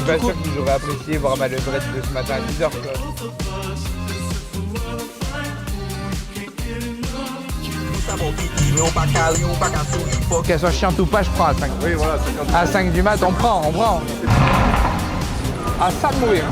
suis pas sûr qu'ils auraient apprécié voir ma levrette de ce matin à 10h. Qu'elle soit chiante ou pas, je prends à 5. Oui, voilà. À 5 du mat, on prend. À ça de mourir.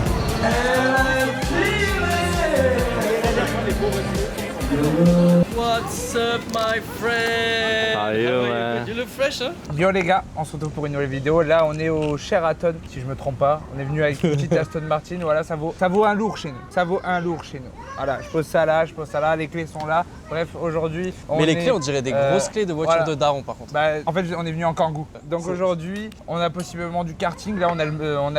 What's up, my friend? How are you, man? You look fresh, hein? Yo les gars, on se retrouve pour une nouvelle vidéo. Là, on est au Sheraton, si je me trompe pas. On est venu avec une petite Aston Martin. Voilà, ça vaut un lourd chez nous. Ça vaut un lourd chez nous. Voilà, je pose ça là, les clés sont là. Bref, aujourd'hui, Mais les clés, on dirait des grosses clés de voiture de daron, par contre. Bah, en fait, on est venu en Kangoo. Donc aujourd'hui, on a possiblement du karting. Là, on a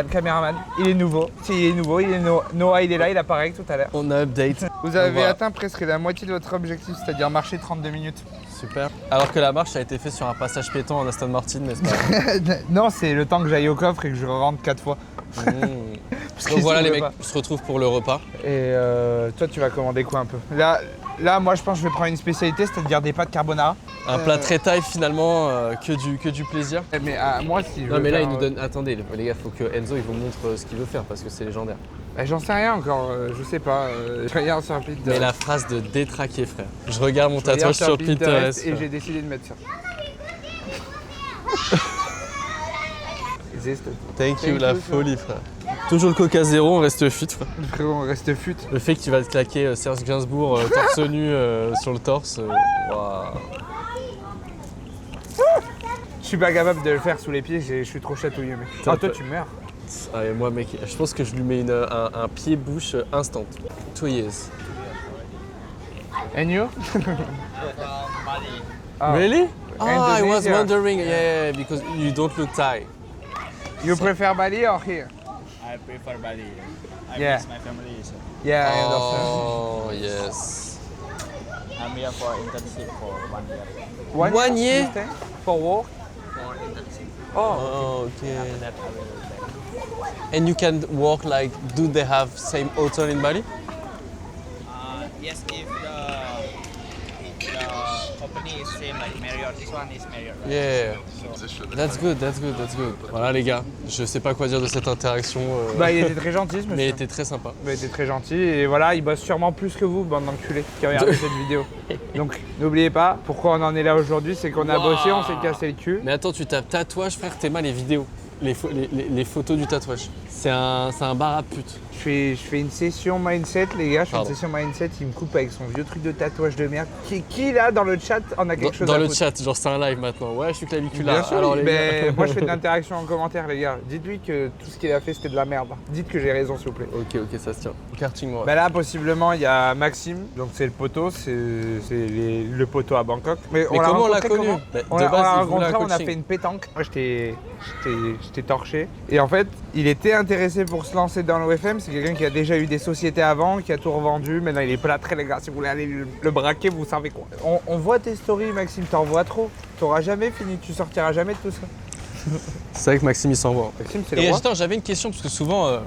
le caméraman. Il est nouveau. Il est nouveau. Noah, il est là. Il apparaît tout à l'heure. On a update. Vous avez atteint presque la moitié de votre objectif, c'est-à-dire marcher 32 minutes. Super. Alors que la marche a été faite sur un passage piéton en Aston Martin, n'est-ce pas? Non, c'est le temps que j'aille au coffre et que je rentre 4 fois. Donc voilà les mecs, on se retrouve pour le repas. Et toi, tu vas commander quoi un peu? Là, moi, je pense que je vais prendre une spécialité, c'est-à-dire des pâtes carbonara. Un plat très taille finalement, que du plaisir. Mais moi, si je Non veux mais là, faire, il nous donne... Attendez les gars, faut que Enzo il vous montre ce qu'il veut faire parce que c'est légendaire. Bah, j'en sais rien encore, je sais pas. Je regarde sur Pinterest. Mais la phrase de détraqué, frère. Je regarde mon tatouage sur Pinterest. Et j'ai décidé de mettre ça. Thank you, la folie, frère. Toujours le Coca Zéro, on reste fit, frère. Frérot, on reste fut. Le fait que tu vas te claquer Serge Gainsbourg torse nu sur le torse, waouh. Je suis pas capable de le faire sous les pieds, je suis trop chatouilleux, mec. Putain, Ah, toi, tu meurs. Ah, et moi, mec, je pense que je lui mets un pied-bouche instant. 2 years. And you? Ah. Really? Ah, I was Indonesia. wondering, yeah, because you don't look Thai. You prefer Bali or here? I prefer Bali. I Yeah. miss my family. So Yeah, I understand. Oh, yes. I'm here for internship for 1 year. One year? you stay? For work? For internship. Oh. Oh, okay. After that, I will back. And you can walk like, do they have same hotel in Bali? Yes, if the company is same like Marriott, this one is Marriott, right? Yeah. So, That's good. Voilà les gars, je sais pas quoi dire de cette interaction, Bah, il était très gentil, ce monsieur. mais il était très sympa. Bah, il était très gentil et voilà, il bosse sûrement plus que vous, bande d'enculés, qui regardez cette vidéo. Donc, n'oubliez pas, pourquoi on en est là aujourd'hui, c'est qu'on a bossé, on s'est cassé le cul. Mais attends, tu tapes tatouage, frère, t'es mal les vidéos, les photos du tatouage. C'est un bar à pute. Je fais une session mindset, les gars, je fais Pardon. une session mindset, il me coupe avec son vieux truc de tatouage de merde. Qui là, dans le chat, en a quelque chose Dans à le foutre? chat, genre c'est un live maintenant. Ouais, je suis claviculaire. Bien sûr, Alors, les mais gars. moi je fais de l'interaction en commentaire, les gars. Dites-lui que tout ce qu'il a fait c'était de la merde. Dites que j'ai raison, s'il vous plaît. Ok, ça se tient. Karting, moi. Bah là, possiblement, il y a Maxime, donc c'est le poteau, c'est le poteau à Bangkok. Mais comment on l'a rencontré connu? comment? Bah, On de l'a base, il voulait rencontré, un on a coaching. fait une pétanque. Moi, j'étais torché. Et en fait, il était intéressé pour se lancer dans l'OFM. C'est quelqu'un qui a déjà eu des sociétés avant, qui a tout revendu. Maintenant, il est plâtré, les gars. Si vous voulez aller le braquer, vous savez quoi. On voit tes stories, Maxime, t'en vois trop. T'auras jamais fini, tu sortiras jamais de tout ça. C'est vrai que Maxime il s'envoie. Maxime, c'est le Et roi. attends, j'avais une question parce que souvent.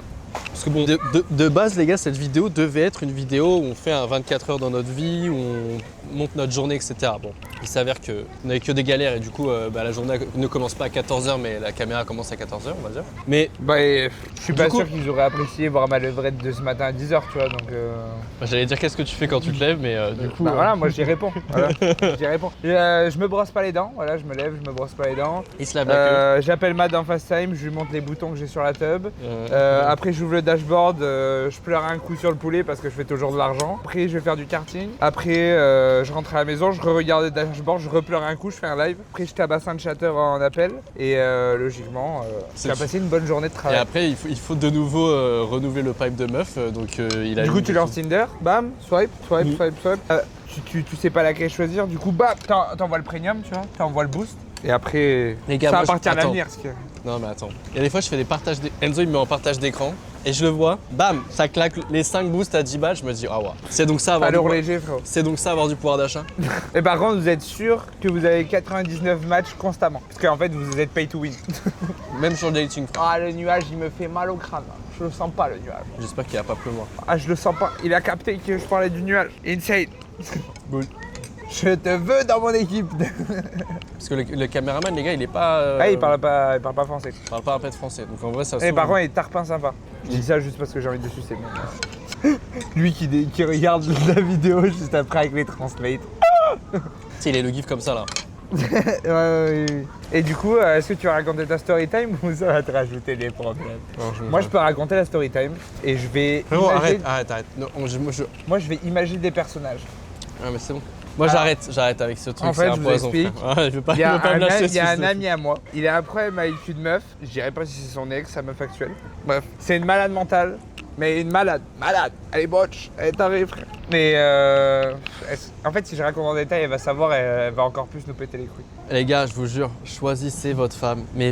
Parce que bon, de base, les gars, cette vidéo devait être une vidéo où on fait un 24 heures dans notre vie, où on monte notre journée, etc. Bon, il s'avère qu'on n'avait que des galères et du coup, la journée ne commence pas à 14h, mais la caméra commence à 14h, on va dire. Mais Bah, je suis pas Du coup- sûr qu'ils auraient apprécié voir ma levrette de ce matin à 10h, tu vois, donc... j'allais dire qu'est-ce que tu fais quand tu te lèves, mais du coup. Bah voilà, moi j'y réponds. Voilà, j'y réponds. Je me brosse pas les dents, voilà, je me lève, je me brosse pas les dents. Il se lave la queue. J'appelle Matt en FaceTime, je lui montre les boutons que j'ai sur la tub. Euh, Après j'ouvre le dashboard, je pleure un coup sur le poulet parce que je fais toujours de l'argent. Après je vais faire du karting. Après je rentre à la maison, je regarde le dashboard, je repleure un coup, je fais un live. Après je tabasse un chatter en appel. Et logiquement, C'est tu as passé une bonne journée de Et travail. après, il faut de nouveau renouveler le pipe de meuf, donc il a. Du coup, tu lances Tinder, bam, swipe. Tu sais pas laquelle choisir, du coup, bam, t'envoies le premium, tu vois, t'envoies le boost. Et après, Les gars, ça moi, appartient à attends. l'avenir. Non mais attends. Il y a des fois je fais des partages Enzo il me met en partage d'écran et je le vois, bam, ça claque les 5 boosts à 10 balles, je me dis ah ouais. C'est donc ça avoir Alors du léger, frérot. C'est donc ça avoir du pouvoir d'achat. Et par contre, vous êtes sûr que vous avez 99 matchs constamment. Parce qu'en fait, vous êtes pay to win. Même sur le dating. frère. Ah, le nuage, il me fait mal au crâne. Là. Je le sens pas, le nuage. J'espère qu'il n'y a pas plus loin. Ah, je le sens pas. Il a capté que je parlais du nuage. Insane. Good. Je te veux dans mon équipe. Parce que le caméraman, les gars, il est pas. Ah, il parle pas français. Il parle pas un peu de français. Donc en vrai, ça se Et trouve- par contre, il est tarpin sympa. Je dis ça juste parce que j'ai envie de sucer. Lui qui regarde la vidéo juste après avec les translates. Tu sais, il est le gif comme ça là. Ouais. Et du coup, est-ce que tu vas raconter ta story time ou ça va te rajouter des problèmes? Moi, je peux raconter la story time et je vais. Frérot, imaginer- arrête. Non, Moi, je vais imaginer des personnages. Ah, mais c'est bon. Moi, Ah. j'arrête avec ce truc. En fait, c'est un je vous poison, explique. frère. Ouais, je veux pas, Il y a je veux pas me lâcher il y a sur un ce- ami à moi. Il a un problème avec une meuf. Je dirais pas si c'est son ex, sa meuf actuelle. Bref, c'est une malade mentale. Mais une malade. Elle est botche. Elle est tarée, frère. Mais en fait, si je raconte en détail, elle va savoir et elle va encore plus nous péter les couilles. Les gars, je vous jure, choisissez votre femme. Mais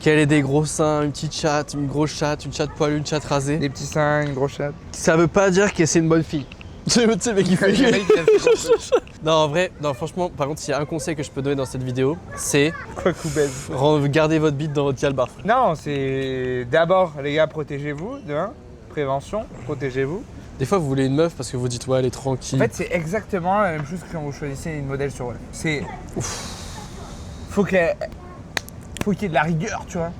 qu'elle ait des gros seins, une petite chatte, une grosse chatte, une chatte poilue, une chatte rasée. Des petits seins, une grosse chatte. Ça veut pas dire que c'est une bonne fille. Tu sais, mec, il fait Le mec, il a fait quoi? Non, en vrai, non, franchement, par contre, s'il y a un conseil que je peux donner dans cette vidéo, c'est Quoi coup baise. gardez votre bite dans votre calbar. Non, c'est d'abord, les gars, protégez-vous. De un, prévention, protégez-vous. Des fois, vous voulez une meuf parce que vous dites, ouais, elle est En tranquille. fait, c'est exactement la même chose que quand vous choisissez une modèle sur web. C'est. Faut qu'il y ait de la rigueur, tu vois.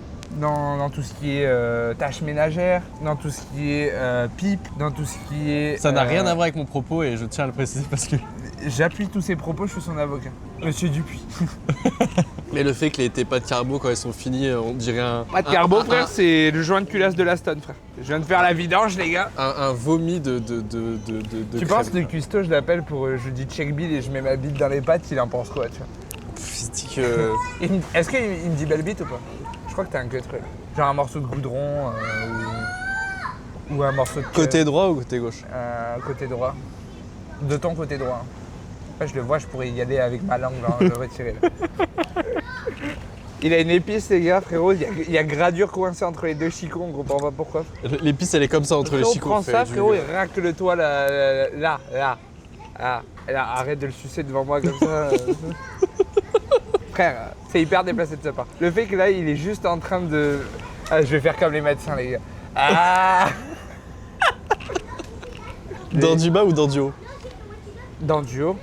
Dans tout ce qui est tâches ménagères, dans tout ce qui est pipe, dans tout ce qui est. Ça n'a rien à voir avec mon propos et je tiens à le préciser parce que. J'appuie tous ces propos, je suis son avocat. Monsieur Dupuis. Mais le fait que les pas de carbo, quand elles sont finies, on dirait un. Pas de carbo, frère, c'est le joint de culasse de l'Aston, frère. Je viens de faire la vidange, les gars. Un vomi de Tu penses que le cuistot, je l'appelle pour. Je dis check bill et je mets ma bite dans les pattes, il en pense quoi, tu vois? Il dit que. Est-ce qu'il me dit belle bite ou pas? Je crois que t'as un que truc. Genre un morceau de goudron ou un morceau de queue. Côté droit ou côté gauche? Côté droit. De ton côté droit. Là, je le vois, je pourrais y aller avec ma langue, là, le retirer. Là. Il a une épice, les gars, frérot. Il y a gradure coincée entre les deux chicots, on comprend pas pourquoi. L'épice, elle est comme ça entre les Frérot, chicots. prends fait ça, du- frérot, et racle-le-toi là. Ah, là, arrête de le sucer devant moi comme ça. Frère, c'est hyper déplacé de sa part. Le fait que là, il est juste en train de. Ah, je vais faire comme les médecins, les gars. Ah Dans du bas ou dans du haut? Dans le duo.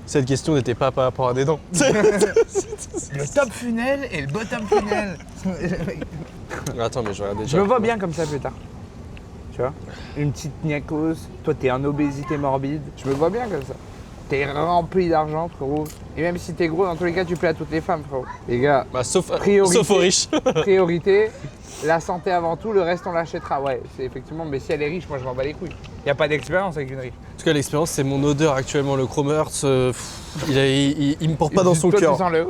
Cette question n'était pas par rapport à des dents. Le top funnel et le bottom funnel. Attends, mais je regarde déjà. Je me vois bien comme ça plus tard. Tu vois? Une petite niakos. Toi, t'es en obésité morbide. Je me vois bien comme ça. T'es rempli d'argent, frérot. Et même si t'es gros, dans tous les cas, tu plais à toutes les femmes, frérot. Les gars, Bah, sauf Priorité. aux riches. priorité, la santé avant tout, le reste on l'achètera. Ouais, c'est effectivement, mais si elle est riche, moi je m'en bats les couilles. Y a pas d'expérience avec une riche. En tout cas, l'expérience, c'est mon odeur actuellement. Le Chromers, il me porte pas dans son Toi, cœur. Tu sens le.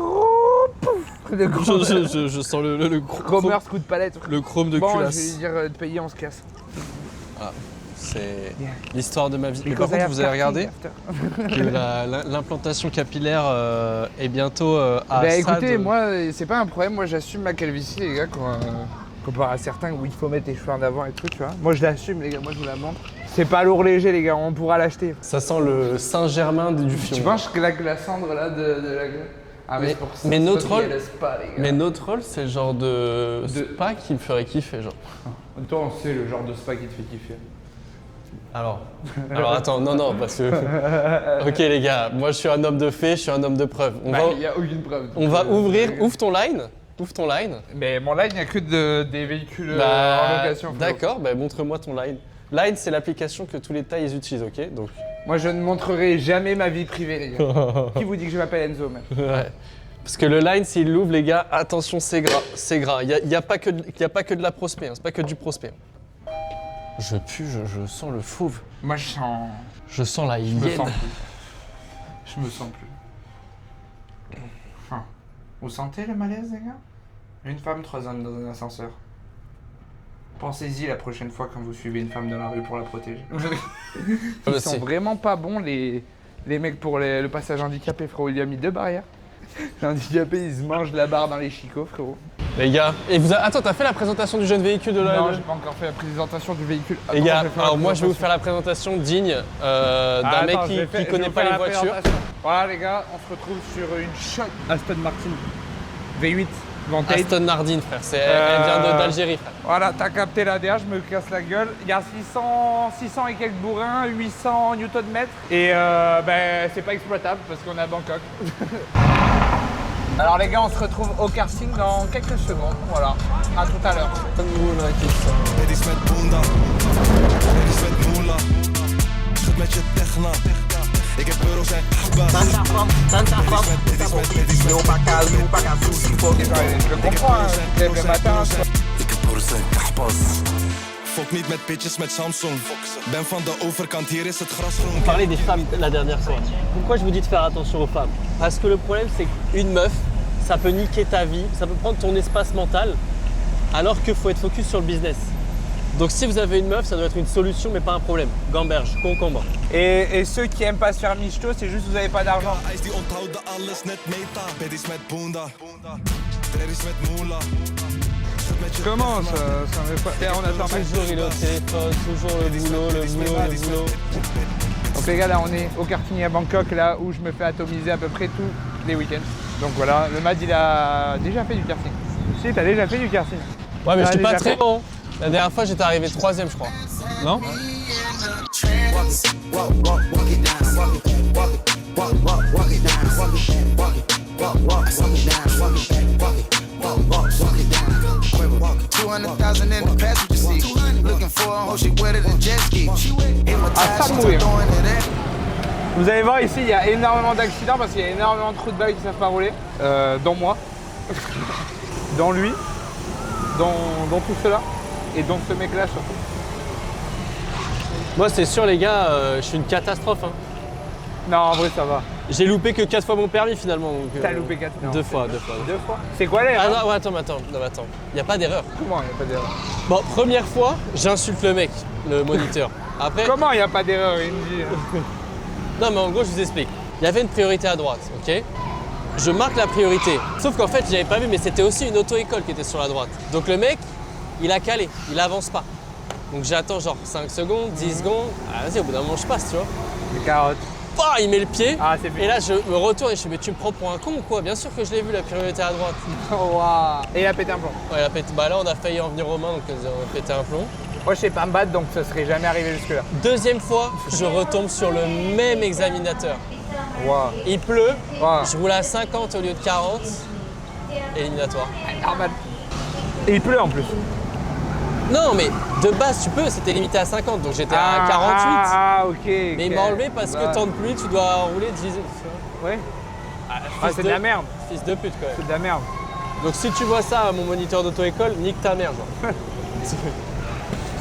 Le Je sens le Commerce coup de palette. le chrome de Bon, je vais lui culasse. dire de payer, on se casse. C'est Yeah. l'histoire de ma vie. Mais par Because I contre, have vous avez regardé party after. que l'implantation capillaire est bientôt à Bah stade. écoutez, moi c'est pas un problème, moi j'assume ma calvitie les gars comparé à certains où il faut mettre les cheveux en avant et tout, tu vois. Moi je l'assume les gars, moi je vous la montre. C'est pas lourd léger les gars, on pourra l'acheter. Ça sent le Saint-Germain du fion. Tu penses que la cendre là de la gueule. Ah Mais- c'est pour ça. mais notre Sophie, rôle- elle laisse pas, les gars. Mais notre rôle, c'est le genre de De- spa qui me ferait kiffer, genre. Toi on sait le genre de spa qui te fait kiffer. Alors attends, non, parce que. Ok les gars, moi je suis un homme de fait, je suis un homme de preuve. Il y a aucune preuve. On va ouvrir, ouvre ton line. Ouvre ton line. Mais mon line il n'y a que des véhicules en location. frérot. D'accord, bah, montre-moi ton line. Line, c'est l'application que tous les tailles ils utilisent, ok? Donc. Moi je ne montrerai jamais ma vie privée les gars. Qui vous dit que je m'appelle Enzo même? Ouais. Parce que le line, s'il l'ouvre, les gars, attention, c'est gras. C'est gras. Il n'y a pas que de la prospect, hein. C'est pas que du prospect. Je pue, je sens le fauve. Moi je sens. Je sens la Je me hyène. sens plus. Je me sens plus. Enfin, vous sentez le malaise, les gars? Une femme, 3 hommes dans un ascenseur. Pensez-y la prochaine fois quand vous suivez une femme dans la rue pour la protéger. Ils sont vraiment pas bons, les mecs, pour le passage handicapé, frérot. Il y a mis 2 barrières. Les handicapés, ils se mangent la barre dans les chicots, frérot. Les gars, et attends, t'as fait la présentation du jeune véhicule de la. Non, j'ai pas encore fait la présentation du véhicule. Les Attends, gars, je vais faire la alors moi je vais vous présentation. faire la présentation digne d'un mec qui connaît pas les voitures. Voilà les gars, on se retrouve sur une shot Aston Martin V8 Vantage. Aston Martin, frère. Elle vient d'Algérie, frère. Voilà, t'as capté la DH, je me casse la gueule. Il y a 600 et quelques bourrins, 800 Nm. Et ben, c'est pas exploitable parce qu'on est à Bangkok. Alors les gars, on se retrouve au karting dans quelques secondes. Voilà, à tout à l'heure. Ik heb euro's en ahbas. Je comprends, hein, c'est le matin. Ik heb euro's en ahbas. Fok niet met pitches met Samsung. Ben van de overkant, hier is het gras groen. On parlait des femmes la dernière fois. Pourquoi je vous dis de faire attention aux femmes? Parce que le problème, c'est qu'une meuf, ça peut niquer ta vie, ça peut prendre ton espace mental, alors qu'il faut être focus sur le business. Donc si vous avez une meuf, ça doit être une solution, mais pas un problème. Gamberge, concombre. Et ceux qui aiment pas se faire michto, c'est juste que vous avez pas d'argent. Ijs die onthouden alles net meta. Beddies met boenda. Treddies met moela. Comment ça me fait pas... Et on attend pas. Toujours il est au téléphone, toujours le boulot. Donc les gars, là on est au karting à Bangkok, là où je me fais atomiser à peu près tous les week-ends. Donc voilà, le Mad il a déjà fait du karting. Si, t'as déjà fait du karting. Ouais, mais Ah, j'étais pas déjà très fait. bon. La dernière fois, j'étais arrivé 3ème, je crois. Non? À ça de mourir. Vous allez voir ici, il y a énormément d'accidents parce qu'il y a énormément de trous de balles qui savent pas rouler. Dont moi, dans lui, dans tout cela et dans ce mec-là surtout. Moi, c'est sûr, les gars, je suis une catastrophe. Hein. Non, en vrai, ça va. J'ai loupé que 4 fois mon permis finalement. Donc, T'as loupé 4 fois. 2 fois. Deux fois. C'est quoi les Ah non, ouais, attends. Il n'y a pas d'erreur. Comment il n'y a pas d'erreur? Bon, première fois, j'insulte le mec, le moniteur. Après, Comment il n'y a pas d'erreur, il me dit. non, mais en gros, je vous explique. Il y avait une priorité à droite, ok? Je marque la priorité. Sauf qu'en fait, j'avais pas vu, mais c'était aussi une auto-école qui était sur la droite. Donc le mec, il a calé, il avance pas. Donc j'attends genre 5 secondes, 10 secondes. Ah, vas-y, au bout d'un moment, je passe, tu vois. Les carottes. Bah, il met le pied. Ah, c'est bien. Et là, je me retourne et je dis, mais tu me prends pour un con ou quoi? Bien sûr que je l'ai vu, la priorité à droite. Oh, waouh. Et il a pété un plomb. Ouais, il a pété. Bah là, on a failli en venir aux mains, donc on a pété un plomb. Moi, je sais pas me battre, donc ça serait jamais arrivé jusque-là. Deuxième fois, je retombe sur le même examinateur. Waouh. Il pleut, Wow. je roule à 50 au lieu de 40. Éliminatoire. Normal. Et il pleut en plus. Non, mais de base, tu peux, c'était limité à 50, donc j'étais à 48. Ah, ok. Mais il m'a enlevé parce que temps de pluie, tu dois rouler 10. Ouais. Ah, Fils c'est de la merde. Fils de pute, quand même. C'est de la merde. Donc si tu vois ça à mon moniteur d'auto-école, nique ta mère, genre.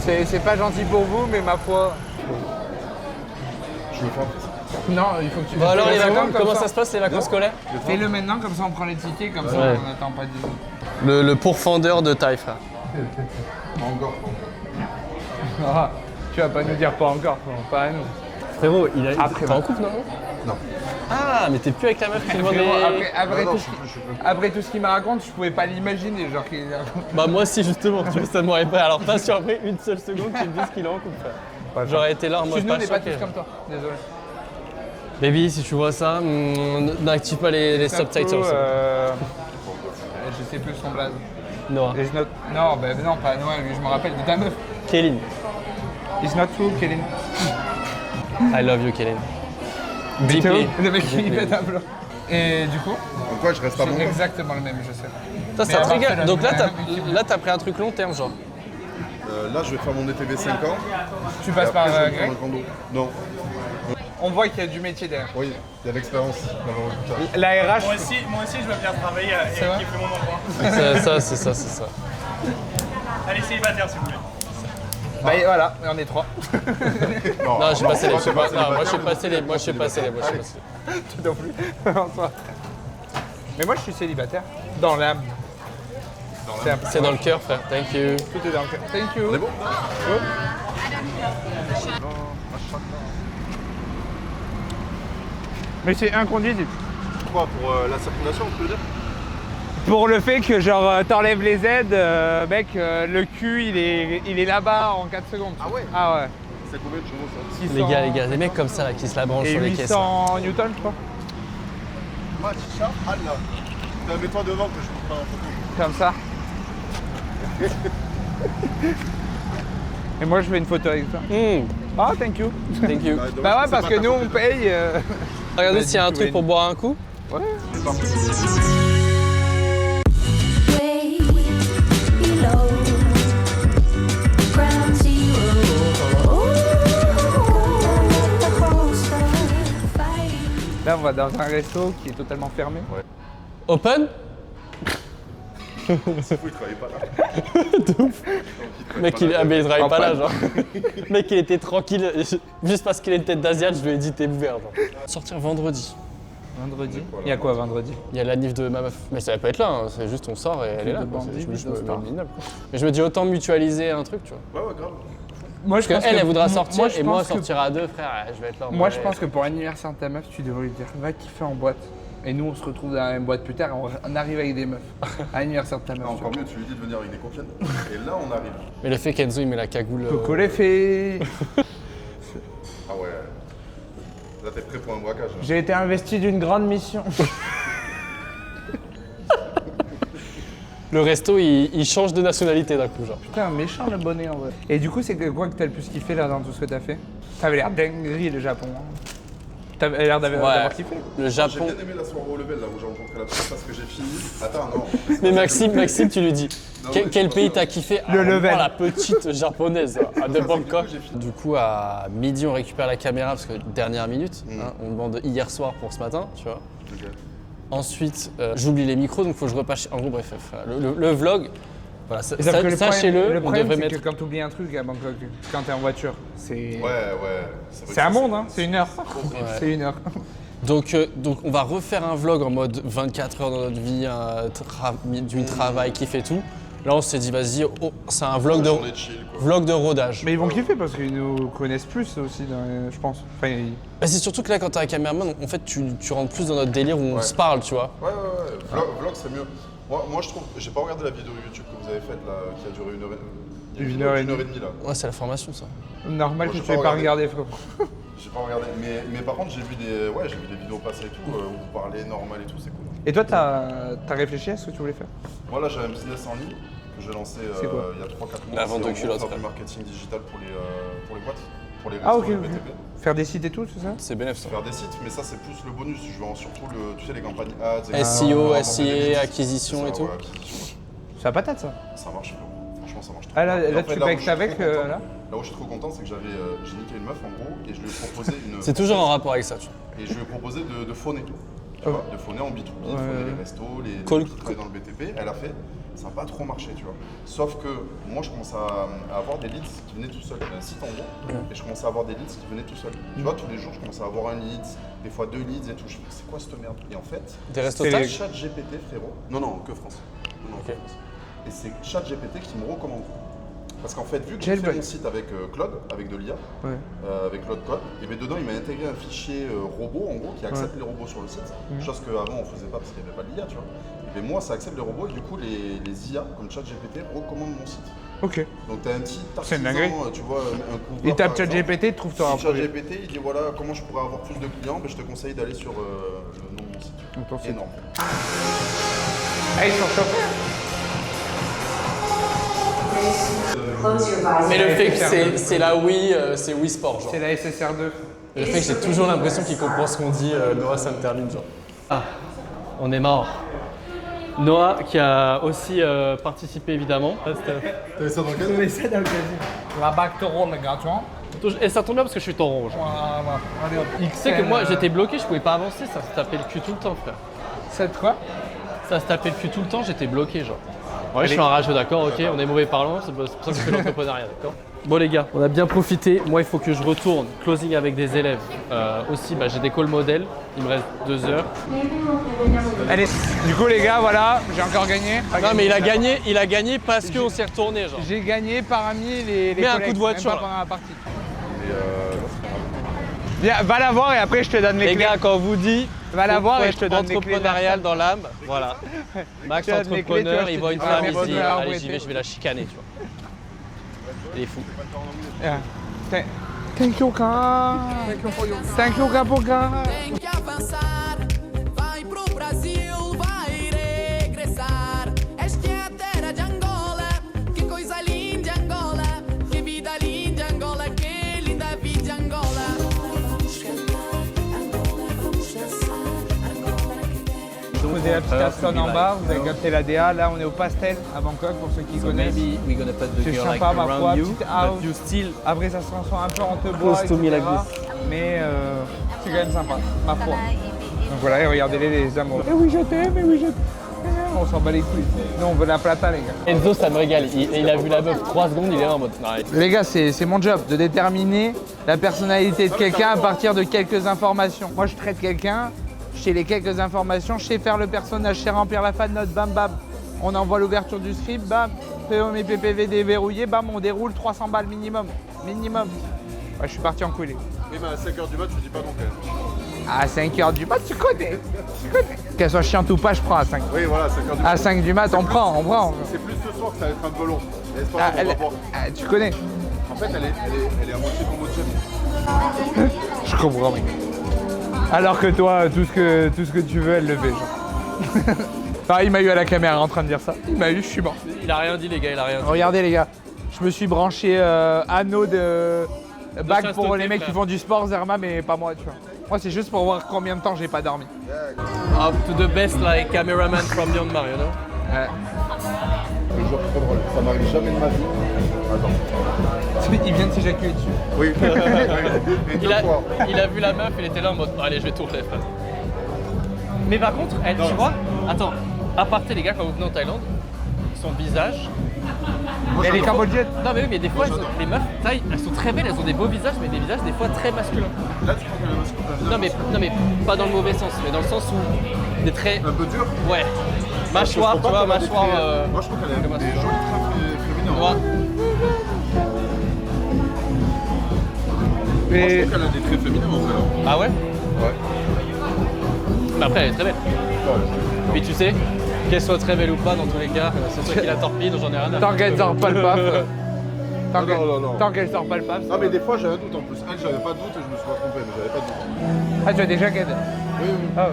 C'est pas gentil pour vous, mais ma foi. Je le prends. Non, il faut que tu Bon, alors les fais-le vacances, maintenant, comme comment ça se passe les vacances scolaires? Fais-le maintenant, comme ça on prend les tickets, comme ça Ouais. on n'attend pas 10 ans. Le pourfendeur de taille, frère. Pas encore. Ah, tu vas pas nous dire pas encore, pas à nous. Frérot, il a. Après, T'es en couple, non? Non. Ah, mais t'es plus avec la meuf qui demande Frérot, des... après, Non, tout je ce suis qui- plus, je suis plus. après tout ce qu'il me raconte, je pouvais pas l'imaginer. Genre qu'il... Bah moi si justement, tu vois, ça ne m'aurait pas. Alors pas surpris une seule seconde qu'il me dise qu'il est en couple, frère. J'aurais été là en mode Nous, on n'est pas choqué. tous comme toi, désolé. Baby, si tu vois ça, n'active pas les subtitles. Je sais plus son blaze. Noah. It's not... Non, ben non, pas Noël, lui, je me rappelle de ta meuf. Kéline. It's not true, Kellen. I love you, Kéline. Deeply. Le mec qui Deeply. pète un blanc. Et du coup, Donc ouais, je reste à mon c'est compte. exactement le même, je sais. Ça, Mais ça à te régale. Barcelone, Donc ouais. là, t'as pris un truc long terme, genre. Là, je vais faire mon ETV 5 ans. Tu Et passes par après, je vais Greg. prendre un condo. Non. On voit qu'il y a du métier derrière. Oui, il y a l'expérience dans le recrutage. La RH, Moi aussi, je veux bien travailler C'est et vrai kiffer mon endroit. C'est ça. Allez, célibataire, s'il vous plaît. bah voilà, on est trois. Non, j'ai passé les. moi, c'est pas Non, moi, je suis célibataire, passé les. Moi, je suis passé les. Allez. Tout non plus. Bonsoir. Mais moi, je suis célibataire. Dans l'âme. C'est dans le cœur, frère. Thank you. Tout est dans le cœur. Thank you. On est bon? Mais c'est inconduisible. Quoi, pour la circulation, tu veux dire? Pour le fait que genre t'enlèves les aides, mec, le cul il est là-bas en 4 secondes. Ah ouais? Ah ouais. C'est combien de chevaux ça? 600 Les gars, des mecs comme ça là qui se la branchent Et sur les caisses. là. 800 newtons, je crois. Matcha Allah. Mets-toi devant que je prends un photo. Comme ça. Et moi je fais une photo avec toi. Ah, thank you. Thank you. Bah ouais, parce que nous on paye. Regardez Vas-y, s'il y a un tu truc veux pour boire un coup. Ouais. Way below ground zero. Là on va dans un resto qui est totalement fermé. Open. Il travaillait pas là. Mec, il travaille pas là, Open. genre. Mec, il était tranquille. Juste parce qu'il a une tête d'Asiate, je lui ai dit t'es ouvert, genre. Sortir vendredi. Vendredi. Il y a quoi vendredi? Il y a la nif de ma meuf. Mais ça va pas être là, hein. C'est juste on sort et elle est là. de quoi. bandit, Je me Bizostar. mets minable, quoi. Mais je me dis autant mutualiser un truc, tu vois. Ouais, grave. Moi je Parce qu'elle, elle voudra sortir je et moi pense que- sortir à deux, frère. Je vais être là. en Moi mode, je pense que pour l'anniversaire de ta meuf, tu devrais lui dire va kiffer en boîte. Et nous on se retrouve dans la même boîte plus tard et on arrive avec des meufs. À l'anniversaire de ta meuf. Ah, encore mieux, tu lui dis de venir avec des copines. Et là, on arrive. Mais le fait qu'Enzo il met la cagoule. Coco les filles. Ah ouais. Là, t'es prêt pour un braquage. Hein. J'ai été investi d'une grande mission. Le resto il change de nationalité d'un coup, genre. Putain, méchant le bonnet en vrai. Et du coup, c'est quoi que t'as le plus kiffé là dans tout ce que t'as fait? T'avais l'air dinguerie le Japon. Hein. T'avais l'air d'avoir kiffé. Le J'ai Japon. bien aimé la soirée au level là où j'ai rencontré la personne parce que j'ai fini. Attends, non. Mais Maxime, tu lui dis. Non, Quel, mais quel c'est pays pas t'as ça. kiffé? Le Ah, on level. prend la petite japonaise de Bangkok. j'ai fini. Du coup, à midi, on récupère la caméra parce que dernière minute, hein, on demande hier soir pour ce matin, tu vois. Ok. Ensuite, j'oublie les micros, donc faut que je repasse. En gros, bref, le vlog, voilà, Sauf que le problème- sachez-le, le on problème, devrait c'est mettre. que quand t'oublies un truc à Bangkok, quand t'es en voiture, c'est. Ouais, ouais. vrai C'est que un ça, monde, hein. C'est une heure. C'est une heure. Donc, on va refaire un vlog en mode 24 heures dans notre vie, du travail, kiff et tout. Là, on s'est dit, vas-y, c'est un vlog Une de, journée de chill, quoi. vlog de rodage. Mais ils vont kiffer parce qu'ils nous connaissent plus aussi, je pense. Enfin, Bah, c'est surtout que là, quand t'es un caméraman, en fait, tu rentres plus dans notre délire où on Ouais. se parle, tu vois. Ouais. Vlog, c'est mieux. Moi, je trouve. J'ai pas regardé la vidéo YouTube que vous avez faite là, qui a duré une heure et Une heure et demie là. Ouais, c'est la formation, ça. normal Moi, que j'ai tu pas aies pas regardé. regardé, frérot. J'ai pas regardé. Mais par contre, j'ai vu des vidéos passer et tout, où vous parlez normal et tout, c'est cool. Et toi, t'as réfléchi à ce que tu voulais faire? Moi là, j'ai un business en ligne que j'ai lancé C'est quoi il y a 3-4 mois. La vente de C'est en gros culottes, faire ouais. du marketing digital pour les boîtes, pour les Ah, restos, ok, les ok. BTP. Faire des sites et tout, c'est ça? C'est bénéfique, ça. Faire des sites, mais ça c'est plus le bonus. Je vends surtout tu sais, les campagnes ads, SEO, vendre des SIA, leads. acquisition C'est et ça, tout. ouais, acquisition. C'est la patate, ça. Ça marche, frérot. Franchement, ça marche trop Ah, là, bien. Et là, en fait, tu où pactes je suis avec, trop content- là Là où je suis trop content, c'est que j'ai niqué une meuf en gros et je lui ai proposé une. C'est toujours en rapport avec ça, tu vois. Et je lui ai proposé de phoner. Tu vois, de phoner en B2B, de phoner les restos, les Call- qui travaillent dans le BTP. Elle a fait, ça n'a pas trop marché, tu vois. Sauf que moi, je commence à avoir des leads qui venaient tout seuls. J'avais un site en gros, et je commençais à avoir des leads qui venaient tout seuls. Tu vois, tous les jours, je commençais à avoir un lead, des fois 2 leads et tout. Je me dis, c'est quoi cette merde? Et en fait, Des restos c'est tâches ChatGPT, frérot. Non, que France. Non, Ok. que France. Et c'est ChatGPT qui me recommande. Parce qu'en fait, vu que j'ai Jailbreak. fait mon site avec Claude, avec de l'IA, Ouais. avec Claude Code, et bien dedans il m'a intégré un fichier robot en gros qui accepte les robots sur le site, chose qu'avant on faisait pas parce qu'il n'y avait pas de l'IA, tu vois. Et bien moi ça accepte les robots et du coup les IA comme ChatGPT recommandent mon site. Ok. Donc t'as un petit C'est une dinguerie. artisan, tu vois, un couvert. Il tape par exemple. ChatGPT, trouve ton Si rapport. ChatGPT il dit voilà comment je pourrais avoir plus de clients, ben, je te conseille d'aller sur le nom de mon site. Ton site. Énorme. Ah, ils sont chauffés. Mais le fait que c'est la Wii, c'est Wii Sport, genre. C'est la SSR2. Le fait que j'ai toujours l'impression qu'il comprend ce qu'on dit, Noah, ça me termine, genre. Ah, on est mort. Noah, qui a aussi participé, évidemment. T'avais ça dans quel La bague te rôle, les gars, tu vois. Et ça tombe bien parce que je suis ton rouge. Voilà. Allez, hop. Tu sais que moi, j'étais bloqué, je pouvais pas avancer, ça se tapait le cul tout le temps, frère. C'est quoi? Ça se tapait le cul tout le temps, j'étais bloqué, genre. Ouais, je suis un rageux, d'accord, ok, on est mauvais parlant, c'est pour ça que je fais l'entrepreneuriat, d'accord. Bon les gars, on a bien profité. Moi, il faut que je retourne closing avec des élèves. Aussi, j'ai des call modèles. Il me reste 2 heures. Allez, du coup, les gars, voilà, j'ai encore gagné. Non, mais il a gagné parce qu'on s'est retourné, genre. J'ai gagné parmi les Mets un collègues, coup de voiture, même pas là. pendant la partie. Viens, va la voir et après je te donne les Les clés. gars, quand on vous dit, Va la voir faut et je te donne les clés. entrepreneurial dans l'âme, voilà. Max Je te donne les clés, entrepreneur, toi, je il te voit dis, une ah, femme mais ici, bonne heure, allez ouais, j'y vais, je vais la chicaner, tu vois. Il est fou. Yeah. Thank you, God. Thank you, God. Tem que avançar, vai pro Brasil, vai regressar. És que posé la petite personne en bas, vous avez capté la DA. Là, on est au Pastel à Bangkok pour ceux qui connaissent. Maybe we're gonna put the C'est girl sympa, like ma foi, around you, petite house. but you still Après, ça se transforme un peu en te bois, Close to me etc. like this. Mais c'est quand même sympa, ma foi. Donc voilà, et regardez les amours. Eh oui, je t'aime, eh oui, je t'aime. On s'en bat les couilles. Nous, on veut la plata, les gars. Enzo, ça me régale. Il a vu la meuf 3 secondes, il est là en mode. Nice. Les gars, c'est mon job de déterminer la personnalité de quelqu'un à partir de quelques informations. Moi, je traite quelqu'un, je sais les quelques informations, je sais faire le personnage, je sais remplir la fan note, bam bam. On envoie l'ouverture du script, bam. PO mes PPV déverrouillés, bam, on déroule 300 balles minimum. Minimum. Ouais, je suis parti en couille. Même à 5h du mat, tu dis pas non quand même. À 5h du mat, tu connais. Qu'elle soit chiante ou pas, je prends à 5. Oui, voilà, 5h du mat. À 5 du mat, on prend. C'est plus ce soir que ça va être un peu long. Mais c'est pas Ah, grave, on va voir. tu connais. En fait, elle est à moitié comme autre. Je comprends, mec. Alors que toi, tout ce que tu veux, elle le fait. Genre. Enfin, il m'a eu à la caméra en train de dire ça. Il m'a eu, je suis mort. Il a rien dit, les gars, il a rien dit. Regardez, les gars, je me suis branché anneau de bague pour chasteté, les mecs qui frère. font du sport, Zerma, mais pas moi, tu vois. Moi, c'est juste pour voir combien de temps j'ai pas dormi. Up to the best, like cameraman from Myanmar, you know? Ouais. Je jure, trop drôle. Ça m'arrive jamais de ma vie. Attends. Il vient de s'éjaculer dessus. Oui. Et deux fois. Il a vu la meuf, il était là en mode allez, je vais tourner, frère. Mais par contre, elle, tu vois, attends, aparté les gars, quand vous venez en Thaïlande, son visage. Et les Cambodgiennes. Non, mais oui, mais des fois, les meufs, Thaï, elles sont très belles, elles ont des beaux visages, mais des visages des fois très masculins. Là, tu crois qu'elle a un masculin. Non, mais pas dans le mauvais sens, mais dans le sens où des traits. Un peu dur. Ouais. Mâchoire, tu vois, mâchoire. Moi, je trouve qu'elle a comment des ça jolis traits féminins. Ouais. Moi, je Et trouve qu'elle a des traits féminins en vrai. Ah ouais? Ouais. Mais après, elle est très belle. Puis tu sais, qu'elle soit très belle ou pas, dans tous les cas, c'est toi qui la torpille, donc j'en ai rien à tant qu'elle sort pas le paf. Non. Tant qu'elle sort pas le paf. Non, mais des fois, j'ai un doute en plus. Elle, j'avais pas de doute et je me suis pas trompé, mais j'avais pas de doute. Ah, tu as déjà qu'elle. Oui, oui. Ah,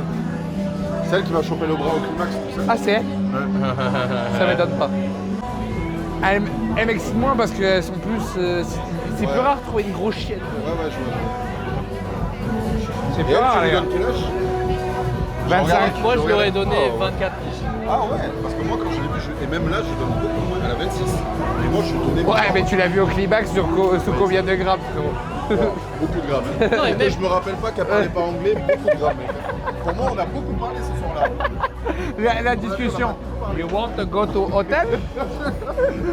Celle qui m'a chopé le bras au climax, tu sais. ah c'est elle. Ça m'étonne pas. Elle m'excite moins parce qu'elles sont plus. C'est plus Ouais. rare de trouver une grosse chienne. Ouais, je vois. C'est Et plus elle, rare, tu lui les gars. donnes quel âge 25. Moi, je lui aurais regarde. donné Ah, ouais. 24 piges. Ah ouais, parce que moi, quand je l'ai vu, et même là, je donne beaucoup moins. Elle a 26. Et moi, je suis donné. Ouais, mais tu l'as vu au climax sous combien de grammes, frérot? Beaucoup de grammes. Non, et même- Je me rappelle pas qu'elle parlait pas anglais, beaucoup de grammes. Pour moi, on a beaucoup parlé ce soir-là. La discussion. You want to go to hotel?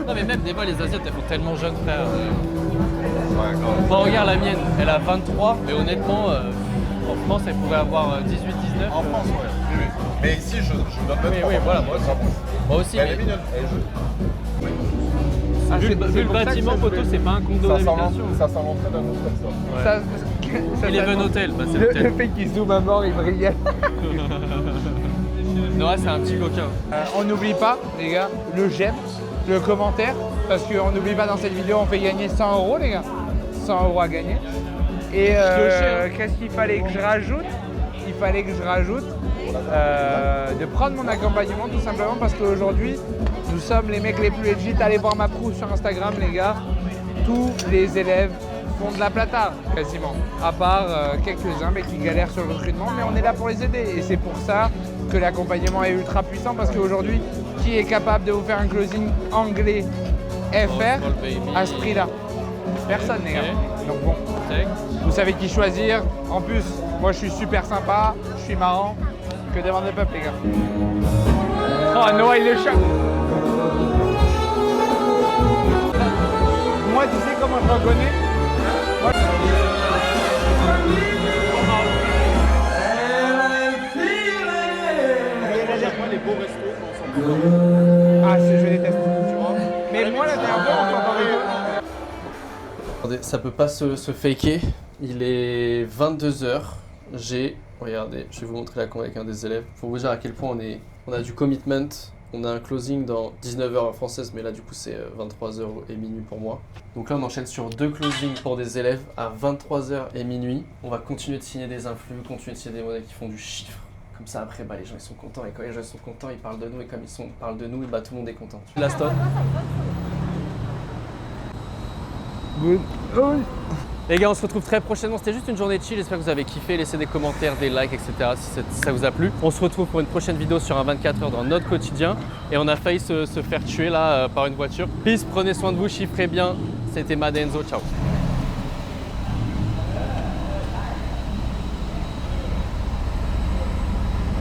Non, mais même des fois, les Asiates, elles font tellement jeunes, frère. Ouais, grave. Bon, regarde la mienne, elle a 23, mais honnêtement, en France, elle pourrait avoir 18-19. En France, ouais. Oui, oui. Mais ici, je donne Oui, oui, voilà, moi aussi. Moi aussi, Elle est mais mignonne. Elle est jolie. Ah, vu c'est le pour ça que bâtiment, ça poteau, se- c'est pas un condo Ça sent d'habitation. l'entrée d'un autre comme ça. Ça, Eleven Hotel, bah c'est le l'hôtel. fait qu'il zoome à mort, il brille. Non, ouais, c'est un petit coquin. On n'oublie pas, les gars, le j'aime, le commentaire, parce qu'on n'oublie pas dans cette vidéo, on fait gagner 100 euros, les gars. 100 euros à gagner. Et qu'est-ce qu'il fallait que je rajoute? Il fallait que je rajoute de prendre mon accompagnement, tout simplement, parce qu'aujourd'hui, nous sommes les mecs les plus legit. Allez voir ma proue sur Instagram, les gars. Tous les élèves font de la plata, quasiment. À part quelques-uns mais qui galèrent sur le recrutement, mais on est là pour les aider. Et c'est pour ça que l'accompagnement est ultra puissant, parce qu'aujourd'hui, qui est capable de vous faire un closing anglais FR à ce prix-là? Personne, les gars. Donc bon, vous savez qui choisir. En plus, moi je suis super sympa, je suis marrant. Que demande le peuple, les gars? Oh, Noah, il est choc. Moi, tu sais comment je reconnais? Moi, Les beaux restos, Ah, je déteste, tu vois. Mais moi, la dernière fois, on s'entendait. Attendez, ça peut pas se faker. Il est 22h. Regardez, je vais vous montrer la con avec un des élèves pour vous dire à quel point on a du commitment. On a un closing dans 19h française, mais là du coup c'est 23h et minuit pour moi. Donc là on enchaîne sur 2 closings pour des élèves à 23h et minuit. On va continuer de signer des influx, continuer de signer des monnaies qui font du chiffre. Comme ça après bah, les gens ils sont contents, et quand les gens ils sont contents ils parlent de nous, et comme ils parlent de nous, bah, tout le monde est content. La stone. Good. Oh, oui. Les gars, on se retrouve très prochainement. C'était juste une journée de chill. J'espère que vous avez kiffé. Laissez des commentaires, des likes, etc. si ça vous a plu. On se retrouve pour une prochaine vidéo sur un 24 heures dans notre quotidien. Et on a failli se faire tuer là par une voiture. Peace, prenez soin de vous, chiffrez bien. C'était Mad Enzo. Ciao.